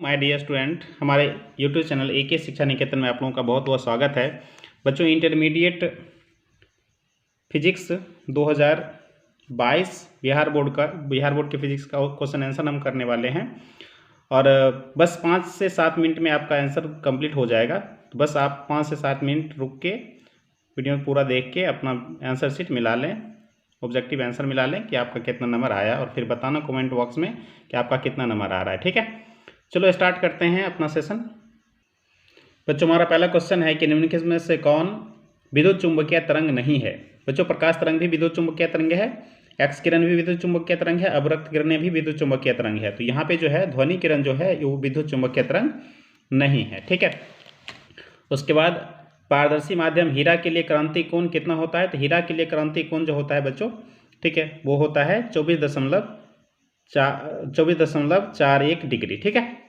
My dear student, हमारे YouTube channel एके शिक्षा निकेतन में आप लोगों का बहुत बहुत स्वागत है। बच्चों, इंटरमीडिएट फिजिक्स 2022 बिहार बोर्ड के फिजिक्स का क्वेश्चन आंसर हम करने वाले हैं और बस 5 से 7 मिनट में आपका आंसर कंप्लीट हो जाएगा। तो बस आप 5 से 7 मिनट रुक के वीडियो पूरा देख के अपना आंसर शीट मिला लें, ऑब्जेक्टिव आंसर मिला लें कि आपका कितना नंबर आया और फिर बताना कमेंट बॉक्स में कि आपका कितना नंबर आ रहा है। ठीक है, चलो स्टार्ट करते हैं अपना सेशन। बच्चों, हमारा पहला क्वेश्चन है कि निम्नलिखित में से कौन विद्युत चुंबकीय तरंग नहीं है। बच्चों, प्रकाश तरंग भी विद्युत चुंबकीय तरंग है, एक्स किरण भी विद्युत चुंबकीय तरंग है, अवरक्त किरणें भी विद्युत चुंबकीय तरंग है। तो यहाँ पे जो है ध्वनि किरण जो है वो विद्युत चुंबकीय तरंग नहीं है। ठीक है, उसके बाद पारदर्शी माध्यम हीरा के लिए क्रांति कोण कितना होता है। तो हीरा के लिए क्रांति कोण जो होता है बच्चों, ठीक है, वो होता है 24.41 डिग्री। ठीक है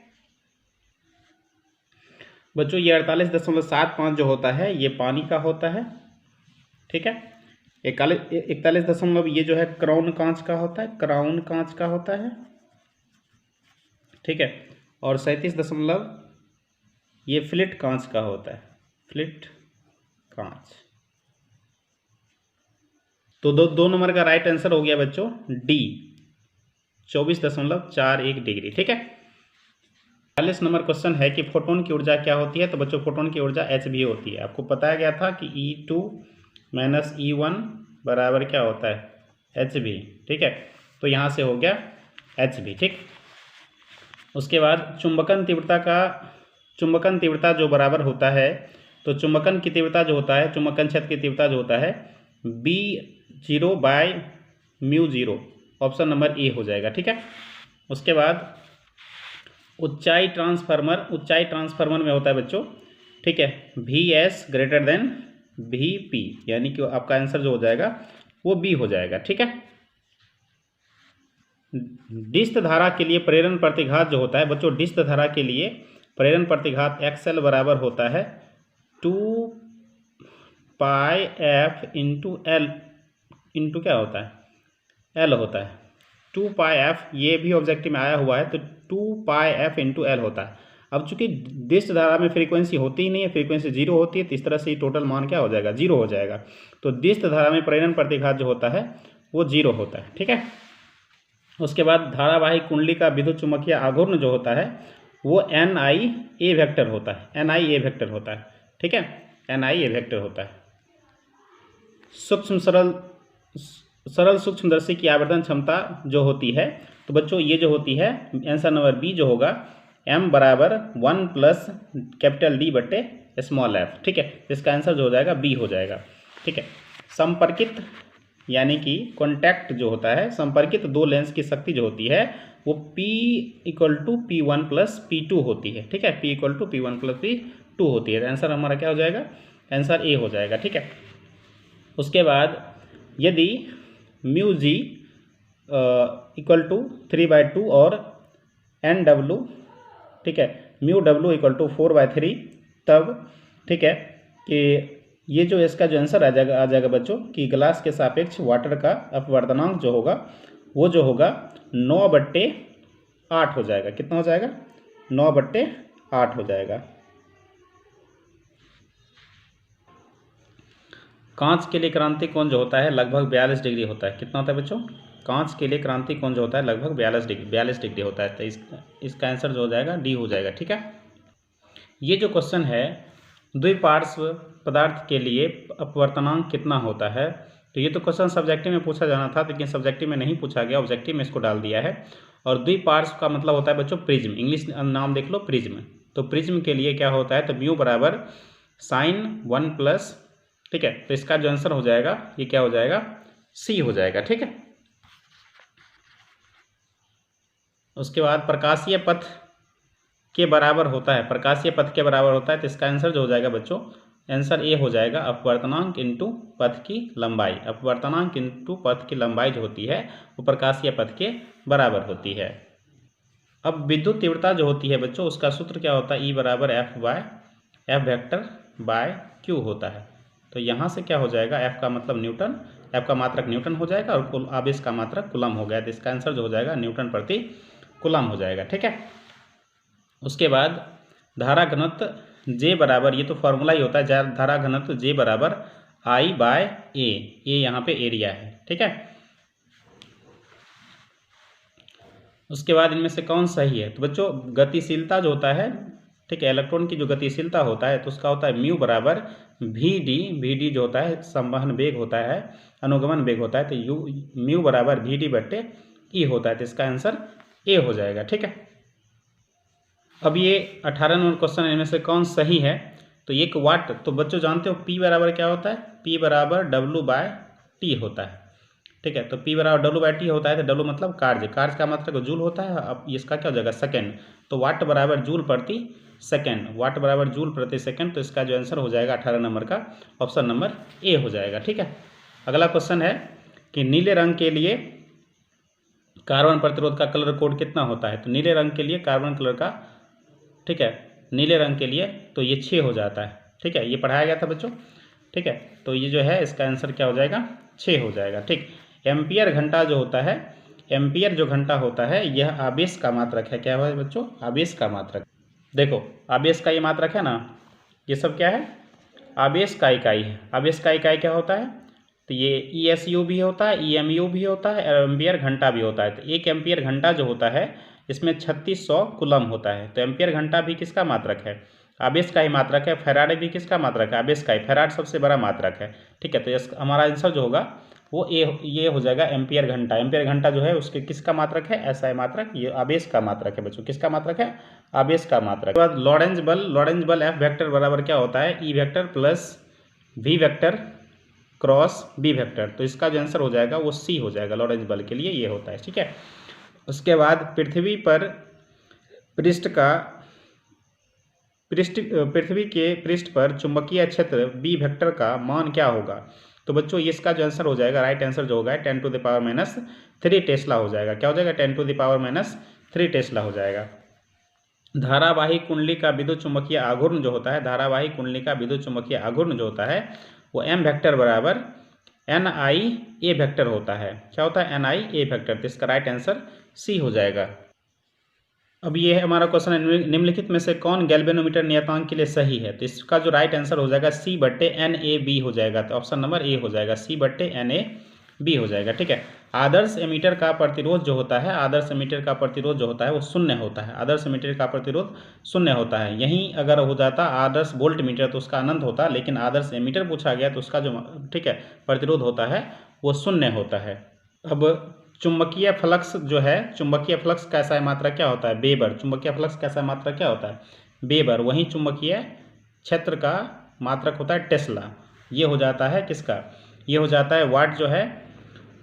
बच्चों, ये 48.75 जो होता है ये पानी का होता है। ठीक है, 41 ये जो है क्राउन कांच का होता है, क्राउन कांच का होता है। ठीक है, और 37 ये फ्लिट कांच का होता है, फ्लिट कांच। तो दो नंबर का राइट आंसर हो गया बच्चों डी, 24.41 डिग्री। ठीक है, 40 नंबर क्वेश्चन है कि फोटोन की ऊर्जा क्या होती है। तो बच्चों, फोटोन की ऊर्जा hv होती है। आपको बताया गया था कि E2 - E1 बराबर क्या होता है, hv। ठीक है, तो यहाँ से हो गया hv। ठीक, उसके बाद चुंबकन तीव्रता जो बराबर होता है, तो चुंबकन की तीव्रता जो होता है, चुंबकन क्षेत्र की तीव्रता जो होता है B0/μ0, ऑप्शन नंबर ए हो जाएगा। ठीक है, उसके बाद ऊंचाई ट्रांसफार्मर में होता है बच्चों, ठीक है, VS ग्रेटर देन VP, यानी कि आपका आंसर जो हो जाएगा वो बी हो जाएगा। ठीक है, डिस्त धारा के लिए प्रेरण प्रतिघात जो होता है बच्चों, डिस्त धारा के लिए प्रेरण प्रतिघात XL बराबर होता है 2πf इंटू L इंटू क्या होता है, L होता है 2πf। ये भी ऑब्जेक्टिव में आया हुआ है, तो 2πf इंटू L होता है। अब चूंकि डिस्त धारा में फ्रीक्वेंसी होती ही नहीं है, फ्रीक्वेंसी 0 होती है, तो इस तरह से टोटल मान क्या हो जाएगा, 0 हो जाएगा। तो डिस्त धारा में प्रेरण प्रतिघात जो होता है वो 0 होता है। ठीक है, उसके बाद धारावाहिक कुंडली का विद्युत चुम्बकीय आघूर्ण जो होता है वो NIA वेक्टर होता है, NIA वेक्टर होता है। ठीक है, NIA वेक्टर होता है। सरल सूक्ष्मदर्शी की आवर्धन क्षमता जो होती है, तो बच्चों ये जो होती है आंसर नंबर बी जो होगा m बराबर 1 प्लस कैपिटल D बटे स्मॉल f। ठीक है, इसका आंसर जो हो जाएगा बी हो जाएगा। ठीक है, संपर्कित यानी कि कॉन्टैक्ट जो होता है, संपर्कित दो लेंस की शक्ति जो होती है वो P = P1 + P2 होती है। ठीक है, P = P1 + P2 होती है। आंसर हमारा क्या हो जाएगा, आंसर ए हो जाएगा। ठीक है, उसके बाद यदि μg = 3/2 और NW, ठीक है, μW = 4/3, तब ठीक है कि ये जो इसका जो आंसर आ जाएगा बच्चों कि ग्लास के सापेक्ष वाटर का अपवर्तनांक जो होगा वो जो होगा 9/8 हो जाएगा। कितना हो जाएगा, 9/8 हो जाएगा। कांच के लिए क्रांति कोण जो होता है लगभग 42 डिग्री होता है। कितना होता है बच्चों, कांच के लिए क्रांति कोण जो होता है लगभग 42 डिग्री होता है। तो इसका आंसर जो हो जाएगा डी हो जाएगा। ठीक है, ये जो क्वेश्चन है द्विपार्श्व पदार्थ के लिए अपवर्तनांक कितना होता है, तो ये तो क्वेश्चन सब्जेक्टिव में पूछा जाना था, लेकिन सब्जेक्टिव में नहीं पूछा गया, ऑब्जेक्टिव में इसको डाल दिया है। और द्विपार्श्व का मतलब होता है बच्चों प्रिज्म, इंग्लिश नाम देख लो प्रिज्म। तो प्रिज्म के लिए क्या होता है, तो म्यू बराबर sin1+, ठीक है, तो इसका जो आंसर हो जाएगा ये क्या हो जाएगा, सी हो जाएगा। ठीक है, उसके बाद प्रकाशीय पथ के बराबर होता है, प्रकाशीय पथ के बराबर होता है, तो इसका आंसर जो हो जाएगा बच्चों, आंसर ए हो जाएगा अपवर्तनांक इंटू पथ की लंबाई। अपवर्तनांक इंटू पथ की लंबाई जो होती है वो प्रकाशीय पथ के बराबर होती है। अब विद्युत तीव्रता जो होती है बच्चों उसका सूत्र क्या होता है, E बराबर F वेक्टर बाय Q होता है। तो यहाँ से क्या हो जाएगा, F का मतलब न्यूटन, F का मात्रक न्यूटन हो जाएगा और आवेश का मात्रक कूलम हो गया। तो इसका आंसर जो हो जाएगा न्यूटन प्रति कूलम हो जाएगा। ठीक है, उसके बाद धारा घनत्व J बराबर, ये तो फॉर्मूला ही होता है, धारा घनत्व J बराबर I/A, ये यहाँ पे एरिया है, ठीक है। उसके बाद इनमें से कौन सही है, तो बच्चों गतिशीलता जो होता है, ठीक है, इलेक्ट्रॉन की जो गतिशीलता होता है तो उसका होता है म्यू बराबर VD जो होता है संवहन वेग होता है, अनुगमन वेग होता है, तो म्यू बराबर VD/E होता है, तो इसका आंसर ए हो जाएगा, ठीक है। अब ये 18 नंबर क्वेश्चन इनमें से कौन सही है, तो एक वाट, तो बच्चों जानते हो P बराबर क्या होता है, P बराबर W/T होता है, ठीक है। तो P बराबर W/T होता है, तो W मतलब कार्य का मात्रक जूल होता है। अब इसका क्या हो जाएगा, सेकेंड, तो वाट बराबर जूल प्रति सेकेंड, वाट बराबर जूल प्रति सेकेंड, तो इसका जो आंसर हो जाएगा 18 नंबर का ऑप्शन नंबर ए हो जाएगा, ठीक है। अगला क्वेश्चन है कि नीले रंग के लिए कार्बन प्रतिरोध का कलर कोड कितना होता है, तो नीले रंग के लिए कार्बन कलर का, ठीक है, नीले रंग के लिए तो ये 6 हो जाता है, ठीक है, ये पढ़ाया गया था बच्चों, ठीक है। तो ये जो है इसका आंसर क्या हो जाएगा, 6 हो जाएगा, ठीक। एम्पियर घंटा जो होता है, एम्पियर जो घंटा होता है यह आवेश का मात्रक है, क्या है बच्चों, आवेश का मात्रक। देखो आवेश का ये मात्रक है ना, ये सब क्या है, आवेश का इकाई है। आवेश का इकाई क्या होता है, तो ये ESU भी होता है, EMU भी होता है, और एम्पियर घंटा भी होता है। तो एक एम्पियर घंटा जो होता है इसमें 3600 कूलम होता है। तो एम्पियर घंटा भी किसका मात्रक है, आवेश का ही मात्रक है। फैराडे भी किसका मात्रक है, आवेश का ही, फैराड सबसे बड़ा मात्रक है, ठीक है। तो हमारा आंसर जो होगा वो ये हो जाएगा एम्पियर घंटा। एम्पियर घंटा जो है उसके किसका मात्रक है, SI मात्रक, ये आवेश का मात्रक है बच्चों, किसका मात्रक है, आवेश का मात्रक। बाद लॉरेंज बल F वेक्टर बराबर क्या होता है, E vector plus V vector cross B vector. तो इसका जो आंसर हो जाएगा वो C हो जाएगा, लॉरेंज बल के लिए ये होता है, ठीक है। उसके बाद पृथ्वी के पृष्ठ पर चुंबकीय क्षेत्र B वेक्टर का मान क्या होगा, तो बच्चों इसका जो आंसर हो जाएगा, राइट आंसर जो होगा 10⁻³ टेस्ला हो जाएगा। क्या हो जाएगा, 10⁻³ टेस्ला हो जाएगा। धारावाही कुंडली का विद्युत चुंबकीय आघूर्ण जो होता है, धारावाही कुंडली का विद्युत चुंबकीय आघूर्ण जो होता है वो M वेक्टर बराबर NIA वेक्टर होता है। क्या होता है, NIA वेक्टर। तो इसका राइट आंसर C हो जाएगा। अब ये है हमारा क्वेश्चन, निम्नलिखित में से कौन गैल्वेनोमीटर नियतांक के लिए सही है, तो इसका जो राइट आंसर हो जाएगा C/NAB हो जाएगा। तो ऑप्शन नंबर ए हो जाएगा, C/NAB हो जाएगा, ठीक है। आदर्श एमीटर का प्रतिरोध जो होता है, आदर्श एमीटर का प्रतिरोध जो होता है वो 0 होता है। आदर्श एमीटर का प्रतिरोध 0 होता है। यहीं अगर हो जाता आदर्श वोल्ट मीटर तो उसका अनंत होता, लेकिन आदर्श एमीटर पूछा गया तो उसका जो, ठीक है, प्रतिरोध होता है वो 0 होता है। अब चुंबकीय फ्लक्स जो है, चुंबकीय फ्लक्स का SI मात्रा क्या होता है, वेबर। चुंबकीय फ्लक्स का SI मात्रा क्या होता है, वेबर। वहीं चुंबकीय क्षेत्र का मात्रक होता है टेस्ला। ये हो जाता है किसका, ये हो जाता है वाट जो है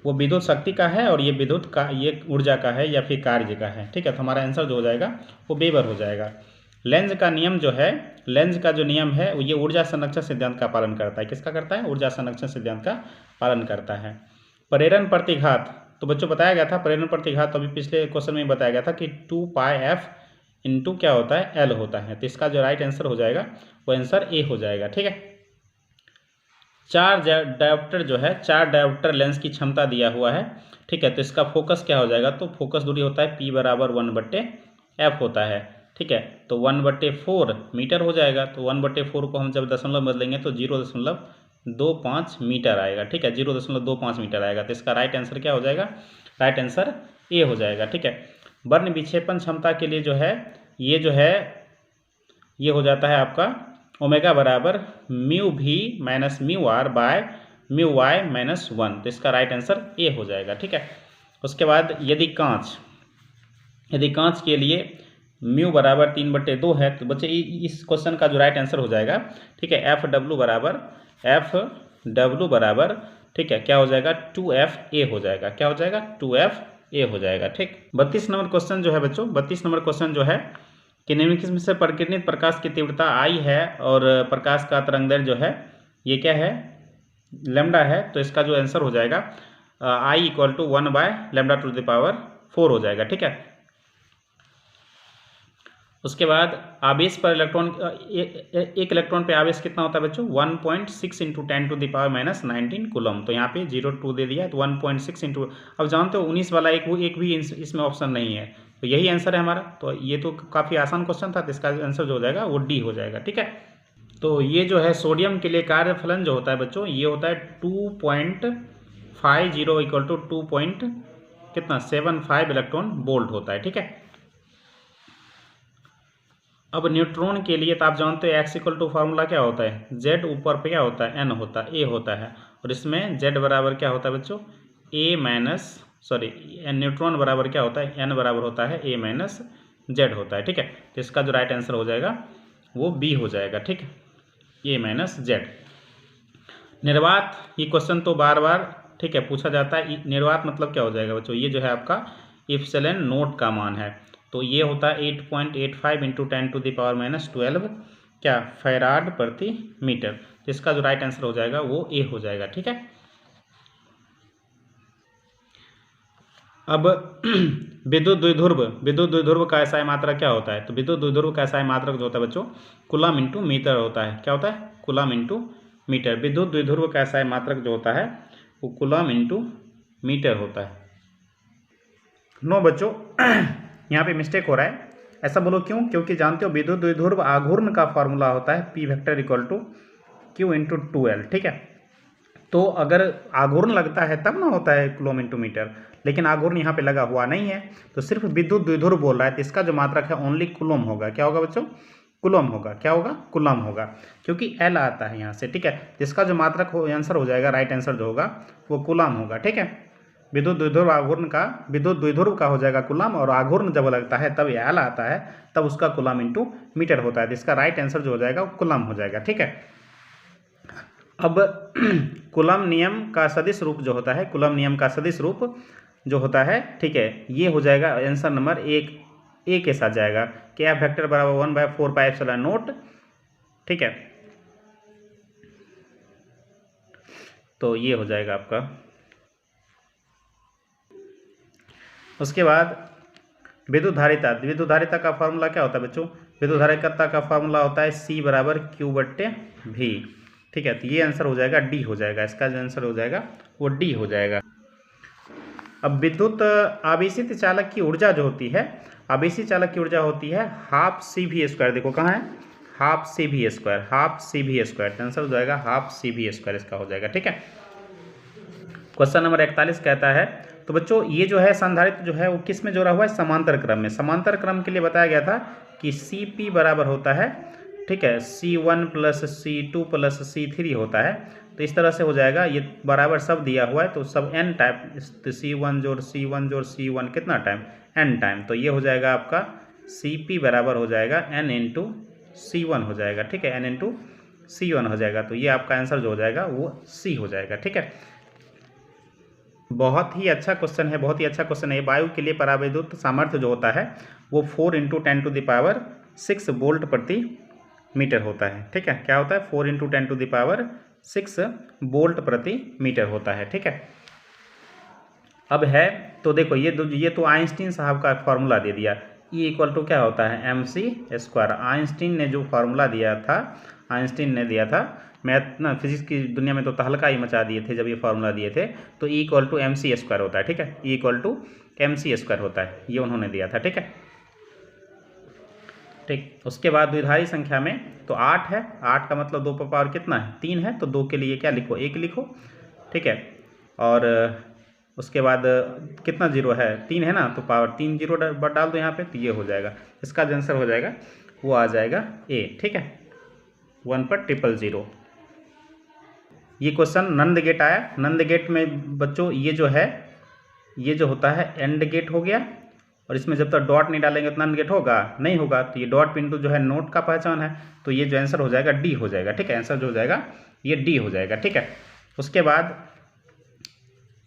वो विद्युत शक्ति का है, और ये विद्युत का, ये ऊर्जा का है या फिर कार्य का है, ठीक है। तो हमारा आंसर जो हो जाएगा वो वेबर हो जाएगा। लेंज का नियम जो है, लेंज का जो नियम है ये ऊर्जा संरक्षण सिद्धांत का पालन करता है। किसका करता है, ऊर्जा संरक्षण सिद्धांत का पालन करता है। प्रेरण प्रतिघात, तो बच्चों बताया गया था प्रेरण प्रतिघात, तो अभी पिछले क्वेश्चन में बताया गया था कि 2πf इंटू क्या होता है, L होता है। तो इसका जो राइट आंसर हो जाएगा वो आंसर ए हो जाएगा, ठीक है। 4 डायोप्टर जो है, 4 डायोप्टर लेंस की क्षमता दिया हुआ है, ठीक है। तो इसका फोकस क्या हो जाएगा, तो फोकस दूरी होता है P बराबर 1/f होता है, ठीक है। तो 1/4 मीटर हो जाएगा। तो 1/4 को हम जब दशमलव बदलेंगे तो 0.25 मीटर आएगा, ठीक है, 0.25 मीटर आएगा। तो इसका राइट आंसर क्या हो जाएगा, राइट आंसर ए हो जाएगा, ठीक है। वर्ण विक्षेपण क्षमता के लिए जो है ये जो है ये हो जाता है आपका ओमेगा बराबर μv minus μr bye μy minus 1। तो इसका राइट आंसर ए हो जाएगा, ठीक है। उसके बाद यदि कांच के लिए म्यू बराबर 3/2 है, तो बच्चे इस क्वेश्चन का जो राइट आंसर हो जाएगा, ठीक है, FW बराबर, ठीक है, क्या हो जाएगा 2FA हो जाएगा। क्या हो जाएगा, 2FA हो जाएगा, ठीक। 32 नंबर क्वेश्चन जो है बच्चों, 32 नंबर क्वेश्चन जो है कि निम्नलिखित में से परिकिरणित प्रकाश की तीव्रता I है और प्रकाश का तरंगदैर्घ्य जो है ये क्या है, लैम्डा है। तो इसका जो आंसर हो जाएगा I = 1/λ⁴ हो जाएगा, ठीक है। उसके बाद आवेश पर इलेक्ट्रॉन, एक इलेक्ट्रॉन पे आवेश कितना होता है बच्चों, 1.6 × 10⁻⁻19 कूलम। तो यहाँ पे 0.2 दे दिया है, तो 1.6 इंटू, अब जानते हो 19 वाला एक भी इसमें ऑप्शन नहीं है, तो यही आंसर है हमारा। तो ये तो काफ़ी आसान क्वेश्चन था, तो इसका आंसर जो हो जाएगा वो डी हो जाएगा। ठीक है, तो ये जो है सोडियम के लिए कार्यफलन जो होता है बच्चों, ये होता है 2.50 इक्वल टू 2.75 इलेक्ट्रॉन वोल्ट होता है। ठीक है, अब न्यूट्रॉन के लिए तो आप जानते हैं एक्स इक्वल टू फार्मूला क्या होता है, जेड ऊपर पे क्या होता है, एन होता है, ए होता है, और इसमें जेड बराबर क्या होता है बच्चों, ए माइनस न्यूट्रॉन बराबर क्या होता है, एन बराबर होता है ए माइनस जेड होता है। ठीक है, तो इसका जो राइट आंसर हो जाएगा वो बी हो जाएगा। ठीक है, ए माइनस जेड। निर्वात, ये क्वेश्चन तो बार बार ठीक है पूछा जाता है। निर्वात मतलब क्या हो जाएगा बच्चों, ये जो है आपका इप्सिलॉन नोट का मान है, तो ये होता है 8.85 इंटू 10⁻⁻12 क्या फैराड प्रति मीटर। तो इसका जो राइट आंसर हो जाएगा वो ए हो जाएगा। ठीक है, अब विद्युत द्विध्रुव का एसआई मात्रक क्या होता है, तो विद्युत द्विध्रुव का एसआई मात्रक जो होता है बच्चों कूलम इंटू मीटर होता है। क्या होता है, कूलम इंटू मीटर। विद्युत द्विध्रुव का एसआई मात्रक जो होता है वो कूलम इंटू मीटर होता है। नो बच्चों यहाँ पे मिस्टेक हो रहा है, ऐसा बोलो क्यों, क्योंकि जानते हो विद्युत द्विध्रुव आघूर्ण का फॉर्मूला होता है P vector equal to Q into 2L। ठीक है, तो अगर आघूर्ण लगता है तब ना होता है कूलम इंटू मीटर, लेकिन आघूर्ण यहाँ पे लगा हुआ नहीं है, तो सिर्फ विद्युत द्विध्रुव बोल रहा है, तो इसका जो मात्रक है ओनली कूलम होगा। क्या होगा बच्चों, कूलम होगा। क्या होगा, कूलम होगा, क्योंकि एल आता है यहाँ से। ठीक है, जिसका जो मात्रक आंसर हो जाएगा, राइट आंसर जो होगा वो कूलम होगा। ठीक है, विद्युत द्विध्रुव आघूर्ण का, विद्युत द्विध्रुव का हो जाएगा कूलम, और आघूर्ण जब लगता है तब एल आता है, तब उसका कूलम इंटू मीटर होता है। तो इसका राइट आंसर जो हो जाएगा वो कूलम हो जाएगा। ठीक है, अब कूलम नियम का सदिश रूप जो होता है, कूलम नियम का सदिश रूप जो होता है, ठीक है, ये हो जाएगा आंसर नंबर ए के साथ जाएगा कि एफ वेक्टर बराबर 1/4πε0। ठीक है, तो ये हो जाएगा आपका। उसके बाद विद्युत धारिता का फॉर्मूला क्या होता है बच्चों, विद्युत धारिता का फॉर्मूला होता है C बराबर Q/V। ठीक है, तो ये आंसर हो जाएगा डी हो जाएगा। इसका जो आंसर हो जाएगा वो डी हो जाएगा। अब विद्युत आवेशित चालक की ऊर्जा जो होती है, आवेशित चालक की ऊर्जा होती है हाफ CV²। देखो कहाँ है, half CV², half CV²। Answer हो जाएगा हाफ CV², इसका हो जाएगा। ठीक है, क्वेश्चन नंबर 41 कहता है, तो बच्चों ये जो है संधारित्र जो है वो किस में जोड़ा हुआ है, समांतर क्रम में। समांतर क्रम के लिए बताया गया था कि CP बराबर होता है, ठीक है, C1 + C2 + C3 होता है। तो इस तरह से हो जाएगा, ये बराबर सब दिया हुआ है, तो सब n टाइप, C1 जोड़ C1 जोड़ C1 कितना टाइम, n टाइम। तो ये हो जाएगा आपका CP बराबर हो जाएगा n इंटू C1 हो जाएगा। ठीक है, n इंटू C1 हो जाएगा। तो ये आपका आंसर जो हो जाएगा वो C हो जाएगा। ठीक है, बहुत ही अच्छा क्वेश्चन है, बहुत ही अच्छा क्वेश्चन है। वायु के लिए पराविद्युत सामर्थ्य जो होता है वो 4 × 10⁻6 वोल्ट प्रति मीटर होता है। ठीक है, क्या होता है, 4 × 10⁻6 वोल्ट प्रति मीटर होता है। ठीक है, अब है तो देखो ये तो आइंस्टीन साहब का फॉर्मूला दे दिया। E इक्वल टू क्या होता है, mc²। आइंस्टीन ने जो फार्मूला दिया था, आइंस्टीन ने दिया था, मैथ ना फिजिक्स की दुनिया में तो तहलका ही मचा दिए थे जब ये फार्मूला दिए थे। तो E इक्वल टू mc² होता है। ठीक है, E इक्वल टू mc² होता है, ये उन्होंने दिया था। ठीक है, ठीक। उसके बाद द्विधारी संख्या में तो 8 है, 8 का मतलब 2 पर पावर कितना है, 3 है, तो 2 के लिए क्या लिखो, 1 लिखो। ठीक है, और उसके बाद कितना जीरो है, 3 है ना, तो पावर 3 जीरो डाल दो यहाँ पे, तो ये हो जाएगा। इसका जो आंसर हो जाएगा वो आ जाएगा ए। ठीक है, 1 पर 000। ये क्वेश्चन नंद गेट आया। नंद गेट में बच्चों ये जो है, ये जो होता है एंड गेट हो गया, और इसमें जब तक डॉट नहीं डालेंगे तो नंद गेट होगा नहीं होगा। तो ये डॉट पिंटू जो है नोट का पहचान है, तो ये जो आंसर हो जाएगा डी हो जाएगा। ठीक है, आंसर जो हो जाएगा ये डी हो जाएगा। ठीक है, उसके बाद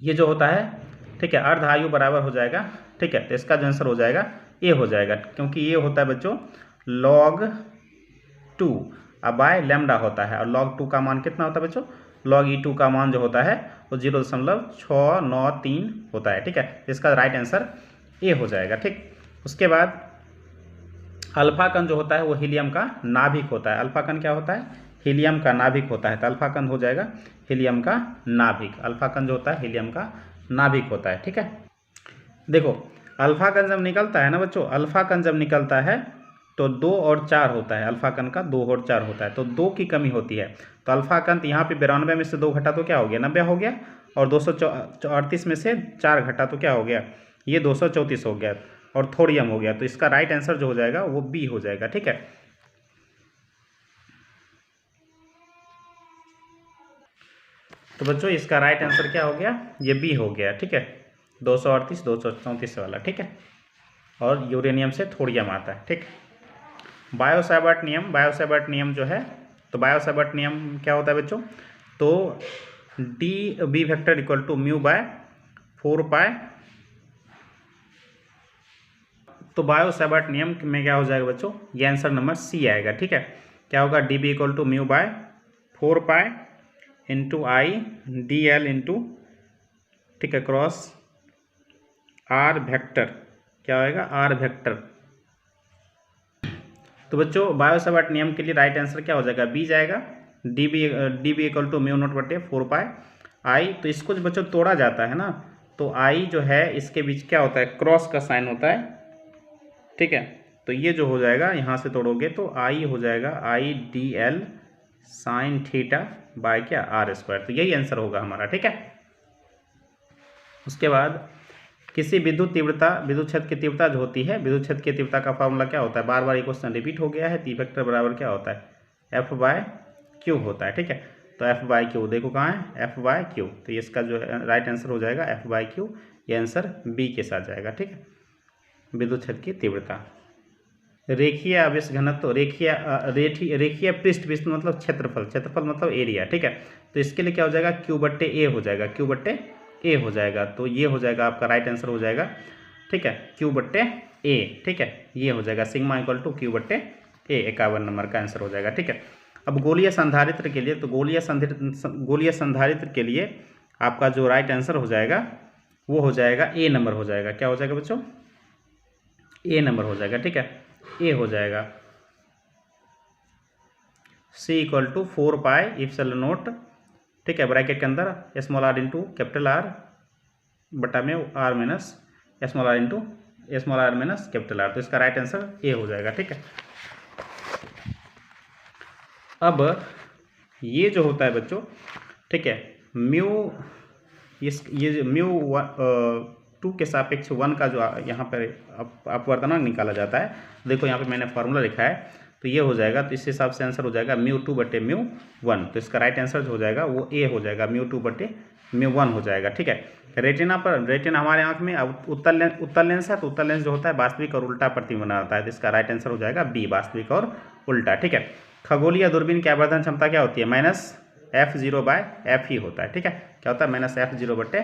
ये जो होता है, ठीक है, अर्ध आयु बराबर हो जाएगा। ठीक है, तो इसका जो आंसर हो जाएगा ए हो जाएगा, क्योंकि ये होता है बच्चों log 2 बाय लैम्डा होता है, और log 2 का मान कितना होता है बच्चों, log E2 का मान जो होता है वो 0.693 होता है। ठीक है, इसका राइट आंसर ए हो जाएगा। ठीक, उसके बाद अल्फा कण जो होता है वो हीलियम का नाभिक होता है। अल्फा कण क्या होता है, हीलियम का नाभिक होता है। तो अल्फा कण हो जाएगा हीलियम का नाभिक। अल्फा कण जो होता है हीलियम का नाभिक होता है। ठीक है, देखो अल्फा कण जब निकलता है ना बच्चों, अल्फा कण जब निकलता है तो 2 और 4 होता है, अल्फा कण का 2 और 4 होता है, तो 2 की कमी होती है। तो अल्फा कण यहाँ पे 92 में से 2 घटा तो क्या हो गया, 90 हो गया, और 238 में से 4 घटा तो क्या हो गया, ये 234 हो गया, और थोड़ियम हो गया। तो इसका राइट आंसर जो हो जाएगा वो बी हो जाएगा। ठीक है, तो बच्चों इसका राइट आंसर क्या हो गया, ये बी हो गया। ठीक है, 238 234 वाला। ठीक है, और यूरेनियम से थोड़ियम आता है। ठीक, बायोसावर्ट नियम, बायोसावर्ट नियम जो है, तो बायोसावर्ट नियम क्या होता है बच्चों, तो D B vector equal to mu by 4 pi. तो बायोसावर्ट नियम में क्या हो जाएगा बच्चों, ये आंसर नंबर सी आएगा। ठीक है, क्या होगा, D B equal to mu by 4 pi into I D L into, ठीक है, क्रॉस आर वेक्टर, क्या होएगा, आर वेक्टर। तो बच्चों बायोसावर्ट नियम के लिए राइट आंसर क्या हो जाएगा, बी जाएगा। D B equal to mu naught बटे 4 पाई आई। तो इसको जो बच्चों तोड़ा जाता है ना, तो आई जो है इसके बीच क्या होता है, क्रॉस का साइन होता है। ठीक है, तो ये जो हो जाएगा यहाँ से तोड़ोगे तो आई हो जाएगा आई D L sine theta by क्या, आर स्क्वायर। तो यही आंसर होगा हमारा। ठीक है, उसके बाद किसी विद्युत तीव्रता, विद्युत क्षेत्र की तीव्रता जो होती है, विद्युत क्षेत्र की तीव्रता का फॉर्मूला क्या होता है, बार बार ये क्वेश्चन रिपीट हो गया है। टी वेक्टर बराबर क्या होता है, एफ बाय क्यू होता है। ठीक है, तो एफ बाय क्यू देखो कहाँ है, एफ बाय क्यू। तो इसका जो राइट आंसर हो जाएगा एफ बाय क्यू, ये आंसर बी के साथ जाएगा। ठीक है, विद्युत क्षेत्र की तीव्रता। रेखीय आवेश घनत्व, रेखीय पृष्ठ, पृष्ठ मतलब क्षेत्रफल, क्षेत्रफल मतलब एरिया। ठीक है, तो इसके लिए क्या हो जाएगा, क्यू बट्टे ए हो जाएगा, क्यू बट्टे ए हो जाएगा। तो ये हो जाएगा आपका राइट आंसर हो जाएगा। ठीक है, क्यू बट्टे ए। ठीक है, ये हो जाएगा सिग्मा इक्वल टू क्यू बट्टे ए, 51 नंबर का आंसर हो जाएगा। ठीक है, अब गोलीय संधारित्र के लिए, तो गोलीय संधारित्र के लिए आपका जो राइट आंसर हो जाएगा वो हो जाएगा ए नंबर हो जाएगा। क्या हो जाएगा बच्चों, ए नंबर हो जाएगा। ठीक है, ए हो जाएगा c equal to 4 pi epsilon nought. ठीक है, ब्रैकेट के अंदर small r into capital r बटा में r minus small r into small r minus capital r. तो इसका राइट आंसर ए हो जाएगा। ठीक है, अब ये जो होता है बच्चों, ठीक है, म्यू, ये म्यू 2 के सापेक्ष 1 का जो यहाँ पर अपवर्तनांक निकाला जाता है। देखो यहाँ पे मैंने फार्मूला लिखा है, तो ये हो जाएगा, तो इस हिसाब से आंसर हो जाएगा म्यू 2 बटे म्यू 1। तो इसका राइट आंसर जो हो जाएगा वो ए हो जाएगा, म्यू 2 बटे म्यू 1 हो जाएगा। ठीक है, रेटिना पर, रेटिना हमारे आँख में उत्तल लेंस है, तो उत्तल लेंस जो होता है वास्तविक और उल्टा प्रतिबिंब बनाता है। तो इसका राइट आंसर हो जाएगा बी, वास्तविक और उल्टा। ठीक है, खगोलीय दूरबीन की आवर्धन क्षमता क्या होती है, -f0 बाय एफ ही होता है। ठीक है, क्या होता है, -f0 बटे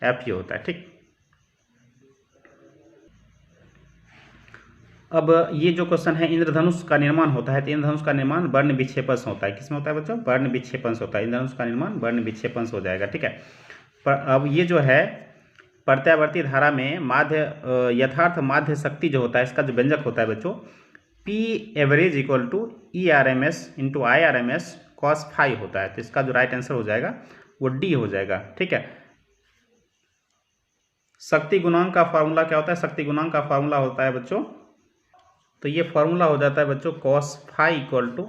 एफ ही होता है। ठीक, अब ये जो क्वेश्चन है, इंद्रधनुष का निर्माण होता है, तो इंद्रधनुष का निर्माण वर्ण विक्षेपण से होता है। किसमें होता है बच्चों, वर्ण विक्षेपण से होता है। इंद्रधनुष का निर्माण वर्ण विक्षेपण से हो जाएगा। ठीक है, पर अब ये जो है प्रत्यावर्ती धारा में माध्य, यथार्थ माध्य शक्ति जो होता है, इसका जो व्यंजक होता है बच्चों, P average equal to E R M S into I R M S cos phi होता है। तो इसका जो राइट आंसर हो जाएगा वो डी हो जाएगा। ठीक है, शक्ति गुणांक का फॉर्मूला क्या होता है, शक्ति गुणांक का फॉर्मूला होता है बच्चों, तो ये फॉर्मूला हो जाता है बच्चों cos phi equal to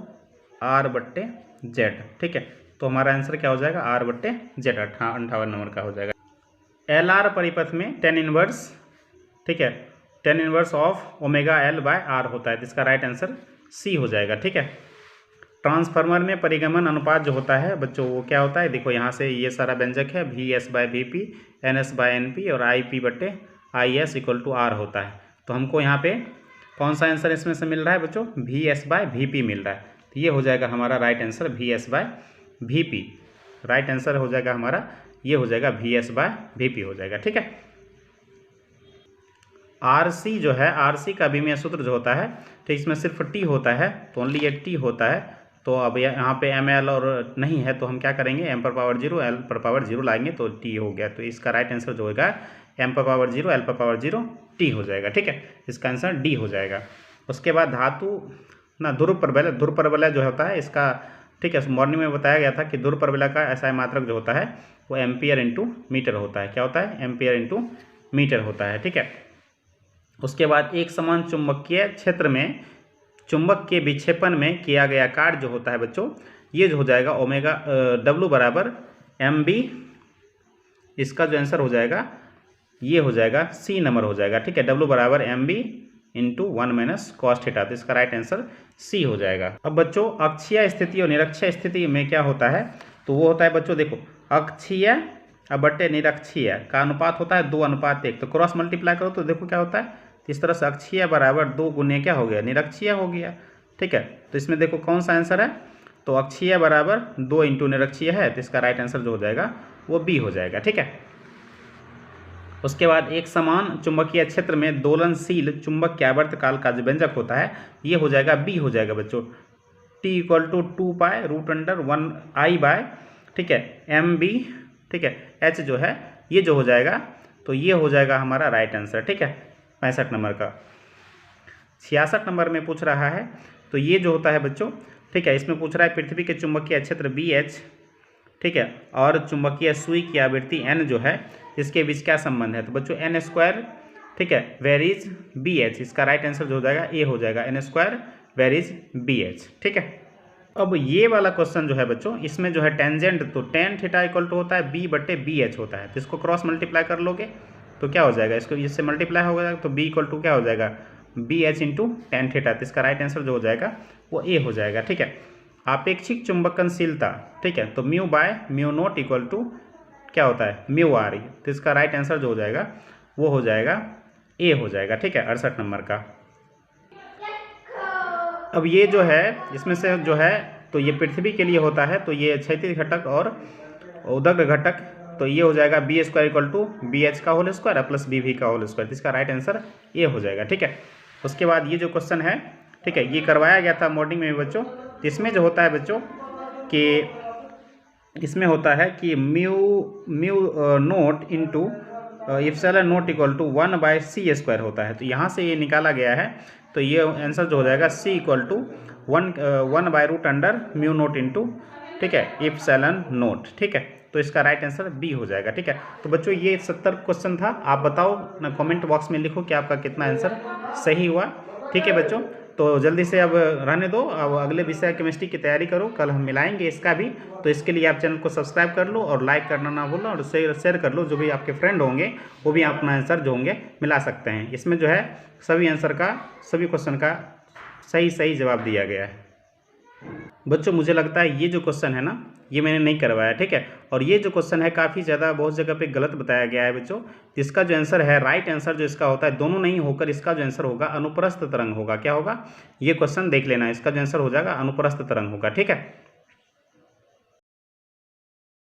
R बट्टे जेड। ठीक है, तो हमारा आंसर क्या हो जाएगा, आर बट्टे जेड, 58 नंबर का हो जाएगा। एल आर परिपथ में टेन इनवर्स, ठीक है, tan inverse of omega L by R होता है। तो इसका राइट आंसर सी हो जाएगा। ठीक है, ट्रांसफार्मर में परिगमन अनुपात जो होता है बच्चों वो क्या होता है, देखो यहाँ से ये सारा व्यंजक है, V S by V P, N S by N P और आई पी बट्टे I S equal to R होता है। तो हमको यहाँ पे कौन सा आंसर इसमें से मिल रहा है बच्चों, V S by V P मिल रहा है। तो ये हो जाएगा हमारा right answer V S by V P. Right answer हो जाएगा हमारा, ये हो जाएगा V S by V P हो जाएगा। ठीक है, आर सी जो है, आर सी का विमीय सूत्र जो होता है, तो इसमें सिर्फ टी होता है, तो ओनली ये टी होता है। तो अब यहाँ पे एम एल और नहीं है, तो हम क्या करेंगे, एम पर पावर 0 एल पर पावर 0 लाएंगे तो टी हो गया। तो इसका राइट आंसर जो होगा एम पर पावर 0 एल पर पावर 0 टी हो जाएगा। ठीक है, इसका आंसर डी हो जाएगा। उसके बाद धातु ना, ध्रुव प्रबलय जो होता है इसका, ठीक है, मॉर्निंग में बताया गया था कि ध्रुव प्रबलय का एसआई मात्रक जो होता है वो एम्पियर इंटू मीटर होता है। क्या होता है, एम्पियर इंटू मीटर होता है। ठीक है, उसके बाद एक समान चुंबकीय क्षेत्र में चुंबक के विक्षेपण में किया गया कार्य जो होता है बच्चों, ये जो हो जाएगा ओमेगा W बराबर mb, इसका जो आंसर हो जाएगा ये हो जाएगा सी नंबर हो जाएगा। ठीक है, W बराबर mb into 1 minus cos theta, तो इसका राइट आंसर सी हो जाएगा। अब बच्चों अक्षीय स्थिति और निरक्षीय स्थिति में क्या होता है, तो वो होता है बच्चों देखो अक्षीय बटे निरक्षीय का अनुपात होता है 2:1, तो क्रॉस मल्टीप्लाई करो तो देखो क्या होता है, इस तरह से अक्षीय बराबर 2 गुने क्या हो गया, निरक्षीय हो गया। ठीक है, तो इसमें देखो कौन सा आंसर है, तो अक्षीय बराबर 2 इंटू निरक्षीय है, तो इसका राइट आंसर जो हो जाएगा वो बी हो जाएगा। ठीक है, उसके बाद एक समान चुंबकीय क्षेत्र में दोलनशील चुंबक के आवर्तकाल का जो व्यंजक होता है ये हो जाएगा बी हो जाएगा बच्चों, T = 2π√1i/, ठीक है, mb। ठीक है, h जो है ये जो हो जाएगा, तो ये हो जाएगा हमारा राइट आंसर। ठीक है, 65 नंबर का। 66 नंबर में पूछ रहा है, तो ये जो होता है बच्चों, ठीक है, इसमें पूछ रहा है पृथ्वी के चुंबकीय क्षेत्र BH, ठीक है, और चुंबकीय सुई की आवृत्ति n जो है, इसके बीच क्या संबंध है, तो बच्चों n², ठीक है, वेयर इज BH, इसका राइट आंसर जो हो जाएगा ए हो जाएगा, n² वेयर इज BH। ठीक है, अब ये वाला क्वेश्चन जो है बच्चों, इसमें जो है टेंजेंट तो tan थीटा इक्वल टू होता है B/BH होता है, तो इसको क्रॉस मल्टीप्लाई कर लोगे तो क्या हो जाएगा, इसको इससे मल्टीप्लाई हो जाएगा तो B = क्या हो जाएगा, BH इंटू tan थीटा, तो इसका राइट आंसर जो हो जाएगा वो ए हो जाएगा। ठीक है, आपेक्षिक चुंबकनशीलता, ठीक है, तो μ/μ0 इक्वल टू क्या होता है, μr, तो इसका राइट आंसर जो हो जाएगा वो हो जाएगा ए हो जाएगा। ठीक है, 68 नंबर का। अब ये जो है इसमें से जो है, तो ये पृथ्वी के लिए होता है, तो ये क्षैतिज घटक और उदग्र घटक, तो ये हो जाएगा B² = BH का होल स्क्वायर प्लस BV का होल स्क्वायर, इसका राइट आंसर ए हो जाएगा। ठीक है, उसके बाद ये जो क्वेश्चन है, ठीक है, ये करवाया गया था मॉर्निंग में बच्चों, तो इसमें जो होता है बच्चों कि इसमें होता है कि μ0 इंटू ε0 = 1/c² होता है, तो यहाँ से ये निकाला गया है, तो ये आंसर जो हो जाएगा C = 1/√μ0 इंटू, ठीक है, ε0। ठीक है, तो इसका राइट आंसर बी हो जाएगा। ठीक है, तो बच्चों ये 70 क्वेश्चन था, आप बताओ ना, कमेंट बॉक्स में लिखो कि आपका कितना आंसर सही हुआ। ठीक है बच्चों, तो जल्दी से अब रहने दो, अब अगले विषय केमिस्ट्री की तैयारी करो, कल हम मिलाएंगे इसका भी, तो इसके लिए आप चैनल को सब्सक्राइब कर लो और लाइक करना ना भूलो, और शेयर कर लो, जो भी आपके फ्रेंड होंगे वो भी अपना आंसर जो होंगे मिला सकते हैं। इसमें जो है सभी क्वेश्चन का सही जवाब दिया गया है। बच्चों मुझे लगता है ये जो क्वेश्चन है ना, ये मैंने नहीं करवाया। ठीक है, और ये जो क्वेश्चन है काफ़ी ज़्यादा बहुत जगह पे गलत बताया गया है बच्चों। इसका जो आंसर है, राइट आंसर जो इसका होता है, दोनों नहीं होकर इसका जो आंसर होगा अनुप्रस्थ तरंग होगा। क्या होगा, ये क्वेश्चन देख लेना, इसका जो आंसर हो जाएगा अनुप्रस्थ तरंग होगा। ठीक है।